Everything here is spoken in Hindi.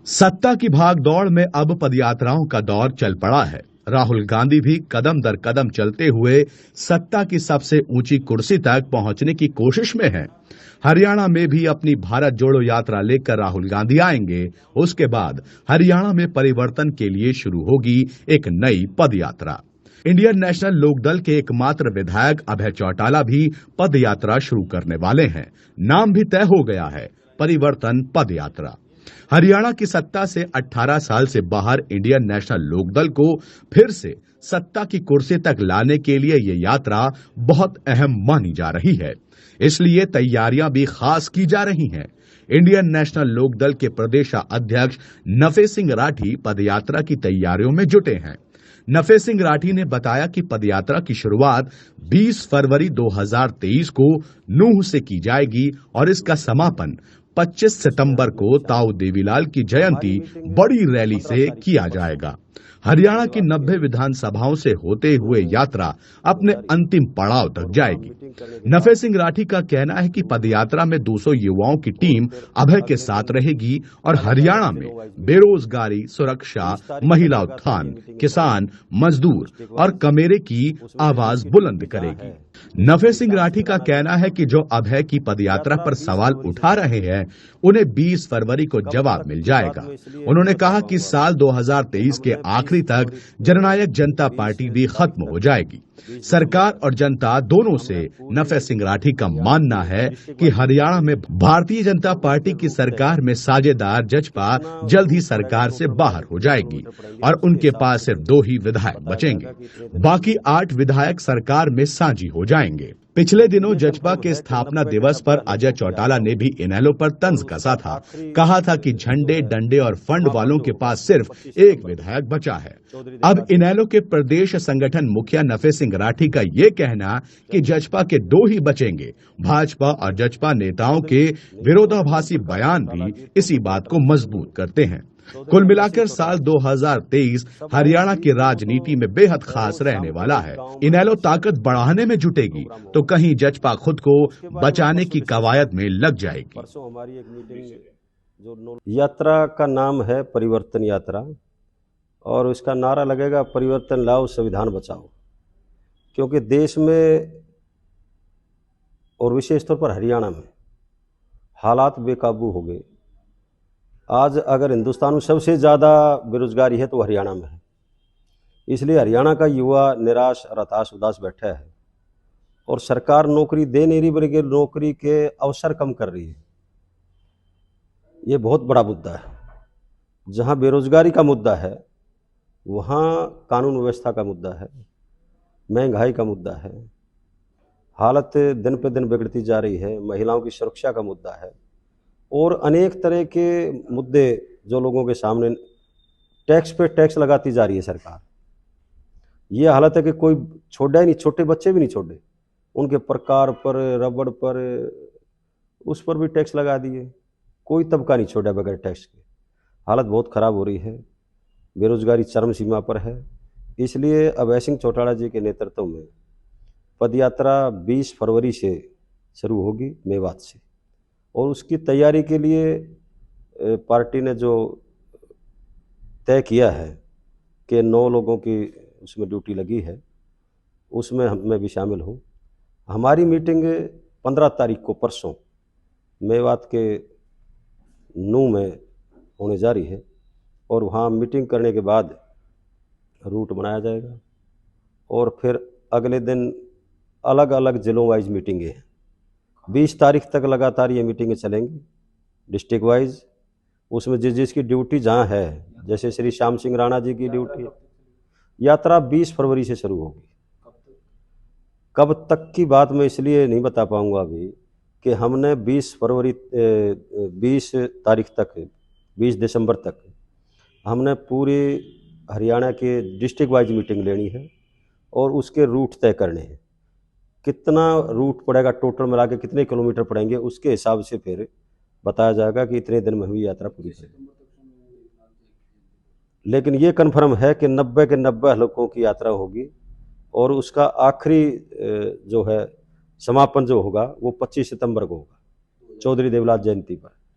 सत्ता की भागदौड़ में अब पदयात्राओं का दौर चल पड़ा है। राहुल गांधी भी कदम दर कदम चलते हुए सत्ता की सबसे ऊंची कुर्सी तक पहुंचने की कोशिश में हैं। हरियाणा में भी अपनी भारत जोड़ो यात्रा लेकर राहुल गांधी आएंगे। उसके बाद हरियाणा में परिवर्तन के लिए शुरू होगी एक नई पदयात्रा। इंडियन नेशनल लोकदल के एकमात्र विधायक अभय चौटाला भी पदयात्रा शुरू करने वाले हैं। नाम भी तय हो गया है, परिवर्तन पदयात्रा। हरियाणा की सत्ता से 18 साल से बाहर इंडियन नेशनल लोकदल को फिर से सत्ता की कुर्सी तक लाने के लिए ये यात्रा बहुत अहम मानी जा रही है। इसलिए तैयारियां भी खास की जा रही हैं। इंडियन नेशनल लोकदल के प्रदेश अध्यक्ष नफे सिंह राठी पदयात्रा की तैयारियों में जुटे हैं। नफे सिंह राठी ने बताया कि पदयात्रा की शुरुआत 20 फरवरी 2023 को नूंह से की जाएगी और इसका समापन 25 सितंबर को ताऊ देवीलाल की जयंती बड़ी रैली से किया जाएगा। हरियाणा की 90 विधानसभाओं से होते हुए यात्रा अपने अंतिम पड़ाव तक जाएगी। नफे सिंह राठी का कहना है कि पदयात्रा में 200 युवाओं की टीम अभय के साथ रहेगी और हरियाणा में बेरोजगारी, सुरक्षा, महिला उत्थान, किसान, मजदूर और कमेरे की आवाज बुलंद करेगी। नफे सिंह राठी का कहना है कि जो अभय की पदयात्रा पर सवाल उठा रहे हैं, उन्हें 20 फरवरी को जवाब मिल जाएगा। उन्होंने कहा कि साल 2023 के आखिरी तक जननायक जनता पार्टी भी खत्म हो जाएगी। सरकार और जनता दोनों से नफे सिंह राठी का मानना है कि हरियाणा में भारतीय जनता पार्टी की सरकार में साझेदार जजपा जल्द ही सरकार से बाहर हो जाएगी और उनके पास सिर्फ 2 ही विधायक बचेंगे। बाकी 8 विधायक सरकार में साझी हो जाएंगे। पिछले दिनों जजपा के स्थापना दिवस पर अजय चौटाला ने भी इनेलो पर तंज कसा था। कहा था कि झंडे, डंडे और फंड वालों के पास सिर्फ 1 विधायक बचा है। अब इनेलो के प्रदेश संगठन मुखिया नफे सिंह राठी का ये कहना कि जजपा के 2 ही बचेंगे। भाजपा और जजपा नेताओं के विरोधाभासी बयान भी इसी बात को मजबूत करते हैं। कुल मिलाकर साल 2023 हरियाणा की राजनीति में बेहद खास रहने वाला है। इनेलो ताकत बढ़ाने में जुटेगी तो कहीं जजपा खुद को बचाने की कवायद में लग जाएगी। यात्रा का नाम है परिवर्तन यात्रा और उसका नारा लगेगा परिवर्तन लाओ, संविधान बचाओ। क्योंकि देश में और विशेष तौर पर हरियाणा में हालात बेकाबू हो गए। आज अगर हिंदुस्तान में सबसे ज़्यादा बेरोजगारी है तो हरियाणा में है। इसलिए हरियाणा का युवा निराश और हताश उदास बैठा है और सरकार नौकरी दे नहीं रही बल्कि नौकरी के अवसर कम कर रही है। ये बहुत बड़ा मुद्दा है। जहाँ बेरोजगारी का मुद्दा है वहाँ कानून व्यवस्था का मुद्दा है, महंगाई का मुद्दा है, हालत दिन पे दिन बिगड़ती जा रही है, महिलाओं की सुरक्षा का मुद्दा है और अनेक तरह के मुद्दे जो लोगों के सामने। टैक्स पे टैक्स लगाती जा रही है सरकार। ये हालत है कि कोई छोड़ा ही नहीं, छोटे बच्चे भी नहीं छोड़े। उनके प्रकार पर, रबड़ पर, उस पर भी टैक्स लगा दिए। कोई तबका नहीं छोड़ा बगैर टैक्स के। हालत बहुत ख़राब हो रही है, बेरोजगारी चरम सीमा पर है। इसलिए अभय सिंह चौटाला जी के नेतृत्व में पदयात्रा 20 फरवरी से शुरू होगी मेवात से और उसकी तैयारी के लिए पार्टी ने जो तय किया है कि 9 लोगों की उसमें ड्यूटी लगी है, उसमें मैं भी शामिल हूँ। हमारी मीटिंग 15 तारीख को परसों मेवात के नूंह में होने जा रही है और वहाँ मीटिंग करने के बाद रूट बनाया जाएगा और फिर अगले दिन अलग अलग जिलों वाइज मीटिंगें हैं। 20 तारीख तक लगातार ये मीटिंगें चलेंगी डिस्ट्रिक्ट वाइज। उसमें जिसकी ड्यूटी जहाँ है, जैसे श्री श्याम सिंह राणा जी की ड्यूटी। यात्रा 20 फरवरी से शुरू होगी। कब तक की बात मैं इसलिए नहीं बता पाऊंगा अभी कि हमने 20 तारीख तक, 20 दिसंबर तक हमने पूरे हरियाणा के डिस्ट्रिक्ट वाइज मीटिंग लेनी है और उसके रूट तय करने हैं। कितना रूट पड़ेगा, टोटल मिला के कितने किलोमीटर पड़ेंगे, उसके हिसाब से फिर बताया जाएगा कि इतने दिन में हुई यात्रा पूरी है। लेकिन ये कन्फर्म है कि 90 के 90 हलकों की यात्रा होगी और उसका आखिरी जो है समापन जो होगा वो 25 सितंबर को होगा, चौधरी देवीलाल जयंती पर।